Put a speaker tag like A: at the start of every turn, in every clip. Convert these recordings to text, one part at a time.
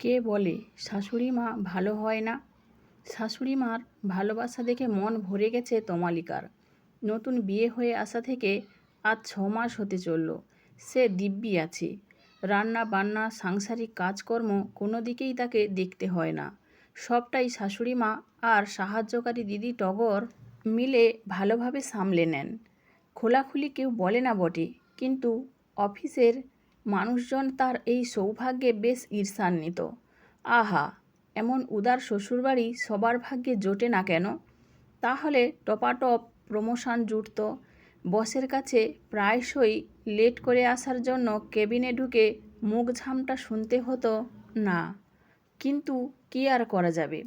A: কে বলে শাশুড়ি মা ভালো হয় না? শাশুড়ি মার ভালোবাসা দেখে মন ভরে গেছে তমালিকার। নতুন বিয়ে হয়ে আসা থেকে আজ 6 মাস হতে চলল। সে দিব্যি আছে। রান্না বান্না সাংসারিক কাজকর্ম কোনো দিকেই তাকে দেখতে হয় না। সবটাই শাশুড়ি মা আর সাহায্যকারী দিদি টগর মিলে ভালোভাবে সামলে নেন। খোলাখুলি কেউ বলে না বটে, কিন্তু অফিসের মানুষজন তার এই সৌভাগ্যে বেশ ঈর্ষান্বিত। আহা, এমন উদার শ্বশুরবাড়ি সবার ভাগ্যে জোটে না কেন? তাহলে টপাটপ প্রমোশন জুটত। বসের কাছে প্রায়শই লেট করে আসার জন্য কেবিনে ঢুকে মুখ ঝামটা শুনতে হতো না। কিন্তু কী আর করা যাবে?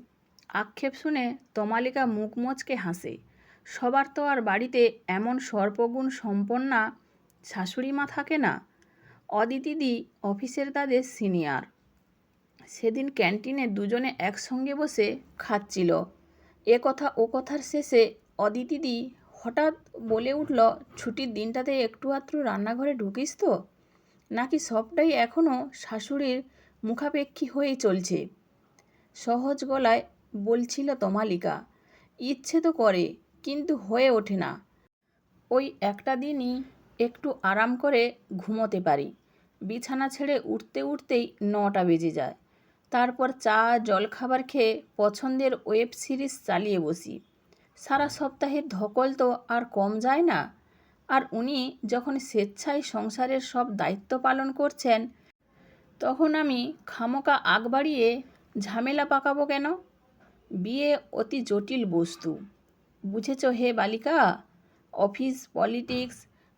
A: আক্ষেপ শুনে তমালিকা মুখ মচকে হাসে। সবার তো আর বাড়িতে এমন সর্পগুণ সম্পন্না শাশুড়ি মা থাকে না। অদিতিদি অফিসের তাদের সিনিয়র। সেদিন ক্যান্টিনে দুজনে একসঙ্গে বসে খাচ্ছিল। এ কথা ও কথার শেষে অদিতিদি হঠাৎ বলে উঠল, ছুটির দিনটাতে একটু আধটু রান্নাঘরে ঢুকিস তো, নাকি সবটাই এখনও শাশুড়ির মুখাপেক্ষী হয়েই চলছে? সহজ গলায় বলছিল তমালিকা। ইচ্ছে তো করে, কিন্তু হয়ে ওঠে না। ওই একটা দিনই একটু আরাম করে ঘুমোতে পারি। বিছানা ছেড়ে উঠতে উঠতেই 9টা বেজে যায়। তারপর চা জলখাবার খেয়ে পছন্দের ওয়েব সিরিজ চালিয়ে বসি। সারা সপ্তাহের ধকল তো আর কম যায় না। আর উনি যখন স্বেচ্ছায় সংসারের সব দায়িত্ব পালন করছেন, তখন আমি খামোকা আগ বাড়িয়ে ঝামেলা পাকাবো কেন? বিয়ে অতি জটিল বস্তু, বুঝেছ হে বালিকা। অফিস পলিটিক্স,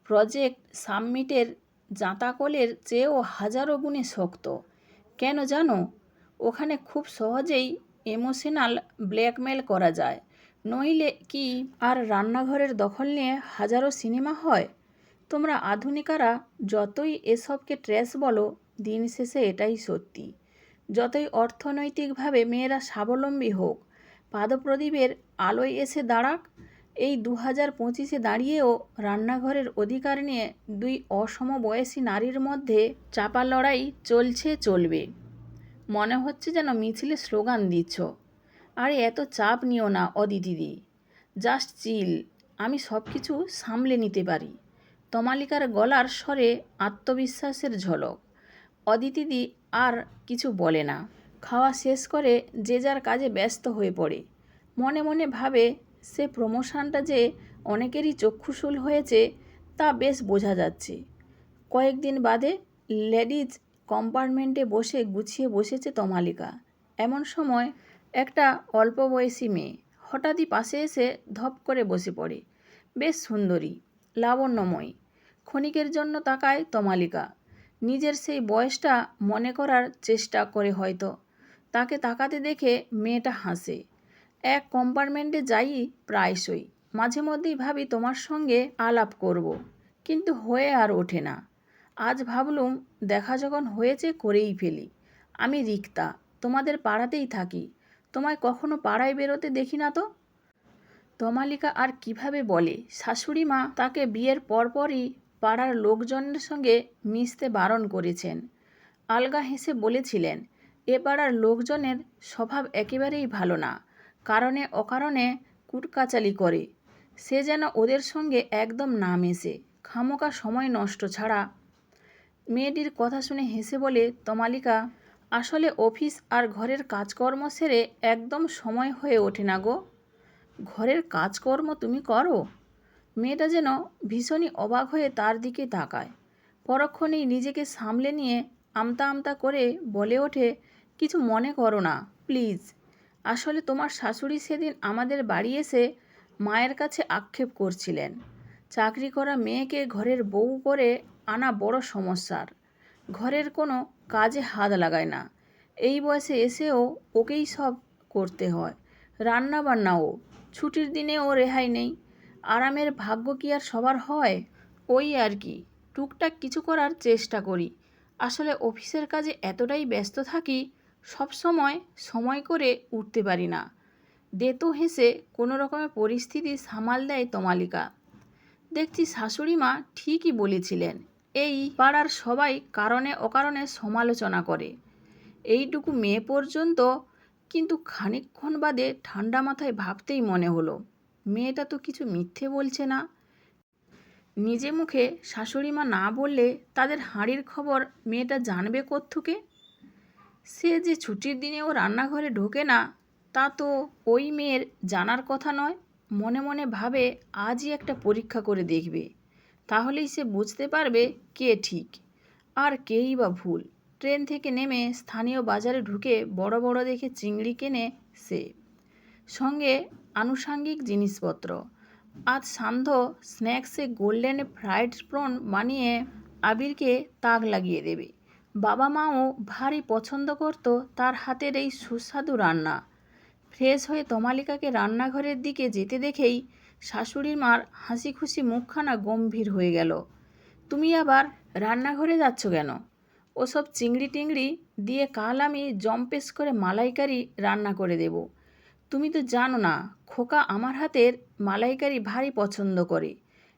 A: প্রজেক্ট সাবমিটের জাঁতাকলের চেয়েও হাজারো গুণে শক্ত। কেন জানো? ওখানে খুব সহজেই ইমোশনাল ব্ল্যাকমেল করা যায়। নইলে কি আর রান্নাঘরের দখল নিয়ে হাজারো সিনেমা হয়? তোমরা আধুনিকারা যতই এসবকে ট্র্যাশ বলো, দিন শেষে এটাই সত্যি। যতই অর্থনৈতিকভাবে মেয়েরা স্বাবলম্বী হোক, পাদপ্রদীপের আলোয় এসে দাঁড়াক, এই 2025-এ দাঁড়িয়েও রান্নাঘরের অধিকার নিয়ে দুই অসমবয়সী নারীর মধ্যে চাপা লড়াই চলবে। মনে হচ্ছে যেন মিছিলে স্লোগান দিচ্ছ। আরে এত চাপ নিও না অদিতিদি, জাস্ট চিল। আমি সব কিছু সামলে নিতে পারি। তমালিকার গলার স্বরে আত্মবিশ্বাসের ঝলক। অদিতিদি আর কিছু বলে না। খাওয়া শেষ করে যে যার কাজে ব্যস্ত হয়ে পড়ে। মনে মনে ভাবে, সে প্রমোশনটা যে অনেকেরই চক্ষুশূল হয়েছে তা বেশ বোঝা যাচ্ছে। কয়েকদিন বাদে লেডিজ কম্পার্টমেন্টে বসে গুছিয়ে বসেছে তমালিকা। এমন সময় একটা অল্প বয়সী মেয়ে হঠাৎই পাশে এসে ধপ করে বসে পড়ে। বেশ সুন্দরী, লাবণ্যময়ী। ক্ষণিকের জন্য তাকায় তমালিকা। নিজের সেই বয়সটা মনে করার চেষ্টা করে হয়তো। তাকে তাকাতে দেখে মেয়েটা হাসে। এক কম্পার্টমেন্টে যাই প্রায়শই। মাঝে মধ্যেই ভাবি তোমার সঙ্গে আলাপ করব, কিন্তু হয়ে আর ওঠে না। আজ ভাবলুম, দেখা যখন হয়েছে করেই ফেলি। আমি রিক্তা, তোমাদের পাড়াতেই থাকি। তোমায় কখনো পাড়ায় বেরোতে দেখি না তো। তমালিকা আর কিভাবে বলে, শাশুড়ি মা তাকে বিয়ের পরপরই পাড়ার লোকজনের সঙ্গে মিশতে বারণ করেছেন। আলগা হেসে বলেছিলেন, এ পাড়ার লোকজনের স্বভাব একেবারেই ভালো না। কারণে অকারণে কুটকাচালি করে। সে যেন ওদের সঙ্গে একদম না মেশে, খামোকা সময় নষ্ট ছাড়া। মেয়েটির কথা শুনে হেসে বলে তমালিকা, আসলে অফিস আর ঘরের কাজকর্ম সেরে একদম সময় হয়ে ওঠে না গো। ঘরের কাজকর্ম তুমি করো? মেয়েটা যেন ভীষণই অবাক হয়ে তার দিকে তাকায়। পরক্ষণেই নিজেকে সামলে নিয়ে আমতা আমতা করে বলে ওঠে, কিছু মনে করো না প্লিজ। আসলে তোমার শাশুড়ি সেদিন আমাদের বাড়ি এসে মায়ের কাছে আক্ষেপ করছিলেন। চাকরি করা মেয়েকে ঘরের বউ করে আনা বড় সমস্যার। ঘরের কোনো কাজে হাত লাগায় না। এই বয়সে এসেও ওকেই সব করতে হয়। রান্না বান্নাও। ছুটির দিনেও রেহাই নেই। আরামের ভাগ্য কি আর সবার হয়? ওই আর কি, টুকটাক কিছু করার চেষ্টা করি। আসলে অফিসের কাজে এতটাই ব্যস্ত থাকি, সব সময় করে উঠতে পারি না। দেতো হেসে কোনো রকমের পরিস্থিতি সামাল দেয় তমালিকা। দেখছি শাশুড়ি মা ঠিকই বলেছিলেন। এই পাড়ার সবাই কারণে অকারণে সমালোচনা করে। এইটুকু মেয়ে পর্যন্ত। কিন্তু খানিকক্ষণ বাদে ঠান্ডা মাথায় ভাবতেই মনে হলো, মেয়েটা তো কিছু মিথ্যে বলছে না। নিজে মুখে শাশুড়িমা না বললে তাদের হাঁড়ির খবর মেয়েটা জানবে কোত্থেকে? সে যে ছুটির দিনেও রান্নাঘরে ঢোকে না, তা তো ওই মেয়ের জানার কথা নয়। মনে মনে ভাবে আজই একটা পরীক্ষা করে দেখবে, তাহলেই সে বুঝতে পারবে কে ঠিক আর কেই বা ভুল। ট্রেন থেকে নেমে স্থানীয় বাজারে ঢুকে বড় বড় দেখে চিংড়ি কেনে সে, সঙ্গে আনুষাঙ্গিক জিনিসপত্র। আজ সান্ধ্য স্ন্যাক্সে গোল্ডেন ফ্রাইড প্রন বানিয়ে আবিরকে তাক লাগিয়ে দেবে। বাবা মাও ভারী পছন্দ করত তার হাতের এই সুস্বাদু রান্না। ফ্রেশ হয়ে তমালিকাকে রান্নাঘরের দিকে যেতে দেখেই শাশুড়ির মার হাসি খুশি মুখখানা গম্ভীর হয়ে গেল। তুমি আবার রান্নাঘরে যাচ্ছ কেন? ওসব চিংড়ি টিংড়ি দিয়ে কাল আমি জম্পেশ করে মালাইকারি রান্না করে দেব। তুমি তো জানো না, খোকা আমার হাতের মালাইকারি ভারী পছন্দ করে।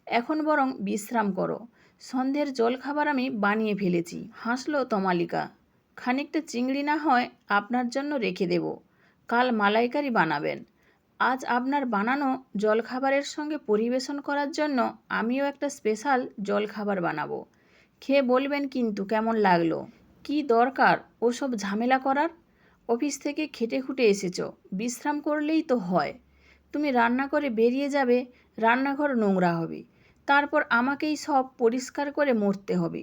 A: এখন বরং বিশ্রাম করো, সন্ধ্যের জলখাবার আমি বানিয়ে ফেলেছি। হাসলো তমালিকা। খানিকটা চিংড়ি না হয় আপনার জন্য রেখে দেব, কাল মালাইকারি বানাবেন। আজ আপনার বানানো জলখাবারের সঙ্গে পরিবেশন করার জন্য আমিও একটা স্পেশাল জলখাবার বানাবো। খেয়ে বলবেন কিন্তু কেমন লাগলো। কি দরকার ওসব ঝামেলা করার? অফিস থেকে খেটে খুটে এসেছো, বিশ্রাম করলেই তো হয়। তুমি রান্না করে বেরিয়ে যাবে, রান্নাঘর নোংরা হবে, তারপর আমাকেই সব পরিষ্কার করে মরতে হবে।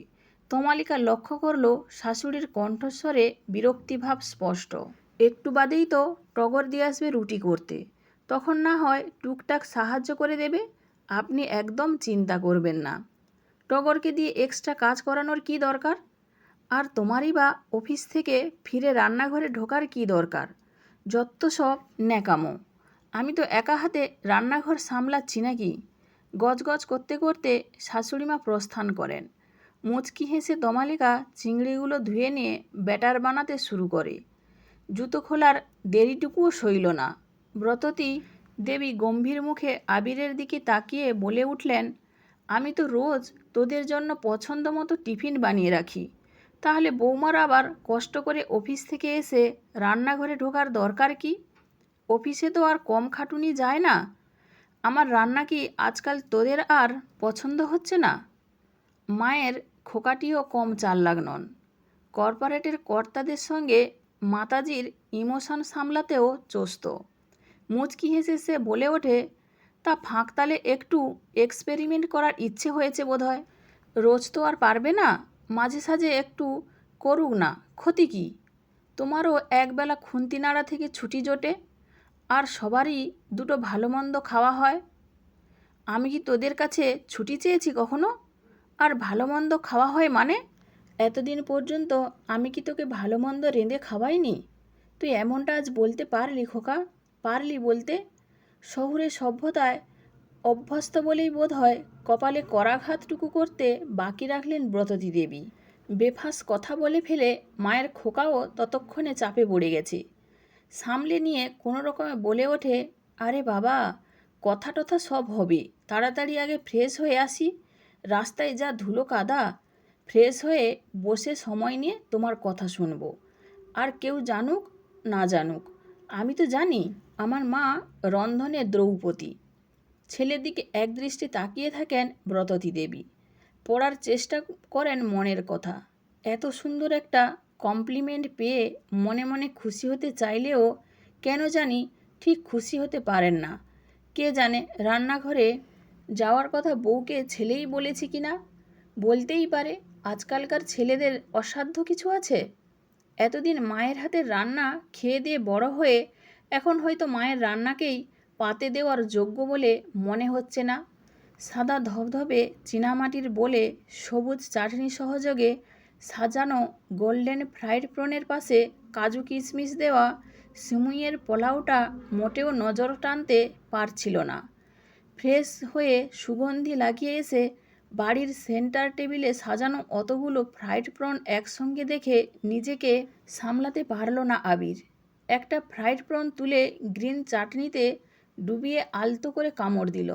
A: তমালিকা লক্ষ্য করলো শাশুড়ির কণ্ঠস্বরে বিরক্তিভাব স্পষ্ট। একটু বাদেই তো টগর দিয়ে আসবে রুটি করতে, তখন না হয় টুকটাক সাহায্য করে দেবে। আপনি একদম চিন্তা করবেন না, টগরকে দিয়ে এক্সট্রা কাজ করানোর কি দরকার? আর তোমারই বা অফিস থেকে ফিরে রান্নাঘরে ঢোকার কি দরকার? যত সব ন্যাকামো। আমি তো একা হাতে রান্নাঘর সামলাচ্ছি নাকি? গজগজ করতে করতে শাশুড়িমা প্রস্থান করেন। মুচকি হেসে তমালিকা চিংড়িগুলো ধুয়ে নিয়ে ব্যাটার বানাতে শুরু করে। জুতো খোলার দেরিটুকুও সইল না। ব্রততী দেবী গম্ভীর মুখে আবিরের দিকে তাকিয়ে বলে উঠলেন, আমি তো রোজ তোদের জন্য পছন্দ মতো টিফিন বানিয়ে রাখি, তাহলে বৌমার আবার কষ্ট করে অফিস থেকে এসে রান্নাঘরে ঢোকার দরকার কি? অফিসে তো আর কম খাটুনি যায় না। আমার রান্না কি আজকাল তোদের আর পছন্দ হচ্ছে না? মায়ের খোকাটিও কম চাল্লাক নন। কর্পোরেটের কর্তাদের সঙ্গে মাতাজির ইমোশন সামলাতেও চোস্ত। মুচকি হেসে সে বলে ওঠে, তা ফাঁকতালে একটু এক্সপেরিমেন্ট করার ইচ্ছে হয়েছে বোধহয়। রোজ তো আর পারবে না, মাঝে সাঝে একটু করুক না, ক্ষতি কী? তোমারও একবেলা খুন্তি নাড়া থেকে ছুটি জোটে, আর সবারই দুটো ভালো মন্দ খাওয়া হয়। আমি কি তোদের কাছে ছুটি চেয়েছি কখনো? আর ভালো মন্দ খাওয়া হয় মানে? এতদিন পর্যন্ত আমি কি তোকে ভালো মন্দ রেঁধে খাওয়াইনি? তুই এমনটা আজ বলতে পারলি খোকা? পারলি বলতে? শহুরে সভ্যতায় অভ্যস্ত বলেই বোধ হয় কপালে করাঘাতটুকু করতে বাকি রাখলেন ব্রততী দেবী। বেফাঁস কথা বলে ফেলে মায়ের খোকাও ততক্ষণে চাপে পড়ে গেছে। সামলে নিয়ে কোনো রকমে বলে ওঠে, আরে বাবা, কথা টথা সব হবে, তাড়াতাড়ি আগে ফ্রেশ হয়ে আসি। রাস্তায় যা ধুলো কাদা। ফ্রেশ হয়ে বসে সময় নিয়ে তোমার কথা শুনবো। আর কেউ জানুক না জানুক, আমি তো জানি আমার মা রন্ধনে দ্রৌপদী। ছেলের দিকে একদৃষ্টি তাকিয়ে থাকেন ব্রততী দেবী। পড়ার চেষ্টা করেন মনের কথা। এত সুন্দর একটা কমপ্লিমেন্ট পেয়ে মনে মনে খুশি হতে চাইলেও কেন জানি ঠিক খুশি হতে পারেন না। কে জানে রান্নাঘরে যাওয়ার কথা বউকে ছেলেই বলেছে কি না? বলতেই পারে, আজকালকার ছেলেদের অসাধ্য কিছু আছে। এতদিন মায়ের হাতের রান্না খেয়ে দিয়ে বড় হয়ে এখন হয়তো মায়ের রান্নাকেই পাতে দেওয়ার যোগ্য বলে মনে হচ্ছে না। সাদা ধবধবে চীনামাটির বলে সবুজ চাটনি সহযোগে সাজানো গোল্ডেন ফ্রাইড প্রনের পাশে কাজু কিশমিশ দেওয়া সিমুইয়ের পোলাওটা মোটেও নজর টানতে পারছিল না। ফ্রেশ হয়ে সুগন্ধি লাগিয়ে এসে বাড়ির সেন্টার টেবিলে সাজানো অতগুলো ফ্রাইড প্রন একসঙ্গে দেখে নিজেকে সামলাতে পারল না আবির। একটা ফ্রাইড প্রন তুলে গ্রিন চাটনিতে ডুবিয়ে আলতো করে কামড় দিল।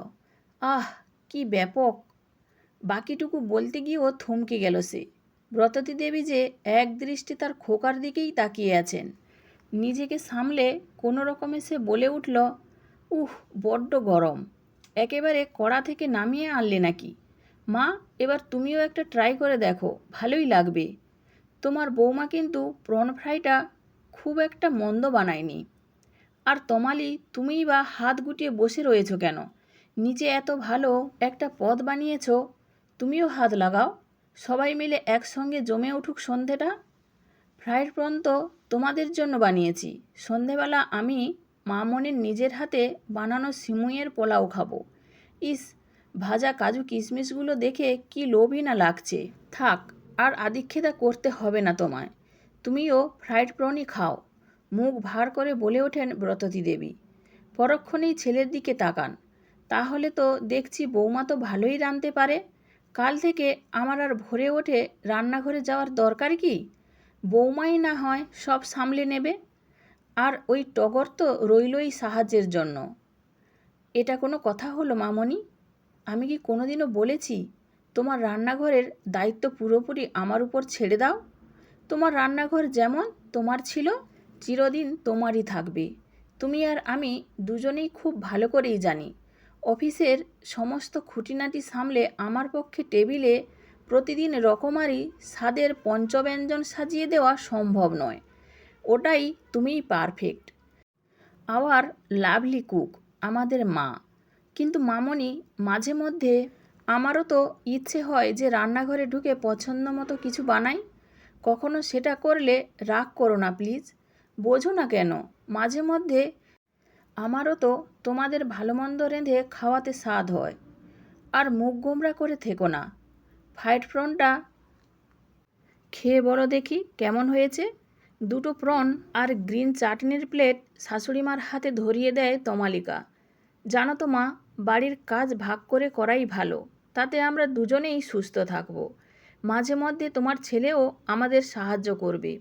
A: আহ, কি ব্যাপক! বাকিটুকু বলতে গিয়েও থমকে গেল সে। ব্রততী দেবী যে এক দৃষ্টি তার খোকার দিকেই তাকিয়ে আছেন। নিজেকে সামলে কোনো রকমে সে বলে উঠল, উহ, বড্ড গরম, একেবারে কড়া থেকে নামিয়ে আনলে নাকি? মা, এবার তুমিও একটা ট্রাই করে দেখো, ভালোই লাগবে। তোমার বৌমা কিন্তু প্রন ফ্রাইটা খুব একটা মন্দ বানায়নি। আর তমালি, তুমিই বা হাত গুটিয়ে বসে রয়েছো কেন? নিচে এত ভালো একটা পদ বানিয়েছো, তুমিও হাত লাগাও। সবাই মিলে একসঙ্গে জমে উঠুক সন্ধেটা। ফ্রাইড প্রন তো তোমাদের জন্য বানিয়েছি। সন্ধেবেলা আমি মামনির নিজের হাতে বানানো সিমুইয়ের পোলাও খাবো। ইস, ভাজা কাজু কিশমিশগুলো দেখে কি লোভই না লাগছে। থাক, আর আদিক্ষেতা করতে হবে না তোমায়। তুমিও ফ্রাইড প্রনই খাও, মুখ ভার করে বলে ওঠেন ব্রততী দেবী। পরক্ষণেই ছেলের দিকে তাকান। তাহলে তো দেখছি বৌমা তো ভালোই রাঁধতে পারে। কাল থেকে আমার আর ভোরে ওঠে রান্নাঘরে যাওয়ার দরকার কি? বৌমাই না হয় সব সামলে নেবে। আর ওই টগর তো রইলই সাহায্যের জন্য। এটা কোনো কথা হলো মামনি? আমি কি কোনোদিনও বলেছি তোমার রান্নাঘরের দায়িত্ব পুরোপুরি আমার উপর ছেড়ে দাও? তোমার রান্নাঘর যেমন তোমার ছিল, চিরদিন তোমারই থাকবে। তুমি আর আমি দুজনেই খুব ভালো করেই জানি, অফিসের সমস্ত খুঁটিনাটি সামলে আমার পক্ষে টেবিলে প্রতিদিন রকমারি স্বাদের পঞ্চব্যঞ্জন সাজিয়ে দেওয়া সম্ভব নয়। ওটাই তুমিই পারফেক্ট, আওয়ার লাভলি কুক, আমাদের মা। কিন্তু মামনি, মাঝে মধ্যে আমারও তো ইচ্ছে হয় যে রান্নাঘরে ঢুকে পছন্দ মতো কিছু বানাই। কখনো সেটা করলে রাগ করো না প্লিজ। বোঝো না কেন, মাঝে মধ্যে আমারও তো তোমাদের ভালো মন্দ রেঁধে খাওয়াতে স্বাদ হয়। আর মুখ গোমরা করে থেকো না। ফ্রাইড প্রনটা খেয়ে বলো দেখি কেমন হয়েছে। দুটো প্রন আর গ্রিন চাটনির প্লেট শাশুড়িমার হাতে ধরিয়ে দেয় তমালিকা। জানো তো মা, বাড়ির কাজ ভাগ করে করাই ভালো, তাতে আমরা দুজনেই সুস্থ থাকব। মাঝে মধ্যে তোমার ছেলেও আমাদের সাহায্য করবে।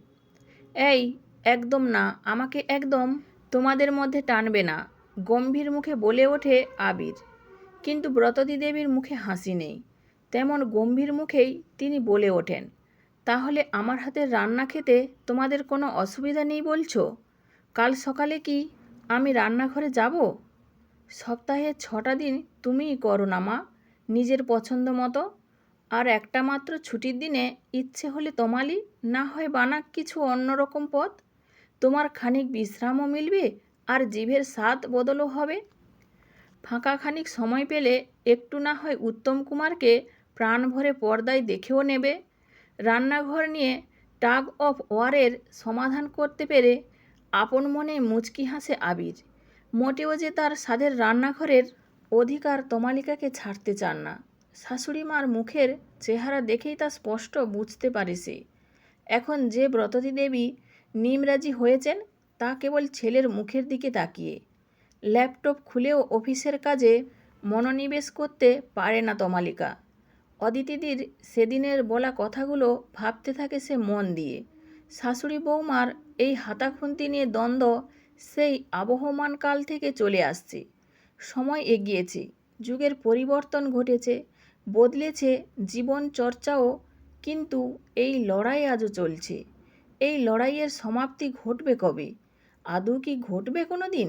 A: এই, একদম না, আমাকে একদম তোমাদের মধ্যে টানবে না, গম্ভীর মুখে বলে ওঠে আবির। কিন্তু ব্রততী দেবীর মুখে হাসি নেই। তেমন গম্ভীর মুখেই তিনি বলে ওঠেন, তাহলে আমার হাতের রান্না খেতে তোমাদের কোনো অসুবিধা নেই বলছো? কাল সকালে কি আমি রান্নাঘরে যাব? সপ্তাহে 6টা দিন তুমিই করো না মা, নিজের পছন্দ মতো। আর একটা মাত্র ছুটির দিনে ইচ্ছে হলে তমালি না হয় বানাক কিছু অন্যরকম পদ। তোমার খানিক বিশ্রামও মিলবে আর জিভের স্বাদ বদলও হবে। ফাঁকা খানিক সময় পেলে একটু না হয় উত্তম কুমারকে প্রাণ ভরে পর্দায় দেখেও নেবে। রান্নাঘর নিয়ে টাগ অফ ওয়ারের সমাধান করতে পেরে আপন মনে মুচকি হাসে আবির। মোটেও যে তার স্বাদের রান্নাঘরের অধিকার তমালিকাকে ছাড়তে চান না। শাশুড়ি মার মুখের চেহারা দেখেই তা স্পষ্ট বুঝতে পারে সে। এখন যে ব্রততী দেবী নিমরাজি হয়েছেন, তা কেবল ছেলের মুখের দিকে তাকিয়ে। ল্যাপটপ খুলেও অফিসের কাজে মনোনিবেশ করতে পারে না তমালিকা। অদিতিদির সেদিনের বলা কথাগুলো ভাবতে থাকে সে মন দিয়ে। শাশুড়ি বৌমার এই হাতাখুন্তি নিয়ে দ্বন্দ্ব সেই আবহমান কাল থেকে চলে আসছে। সময় এগিয়েছে, যুগের পরিবর্তন ঘটেছে, বদলেছে জীবন চর্চাও, কিন্তু এই লড়াই আজও চলছে। এই লড়াইয়ের সমাপ্তি ঘটবে কবে? আদৌ কি ঘটবে কোনো দিন?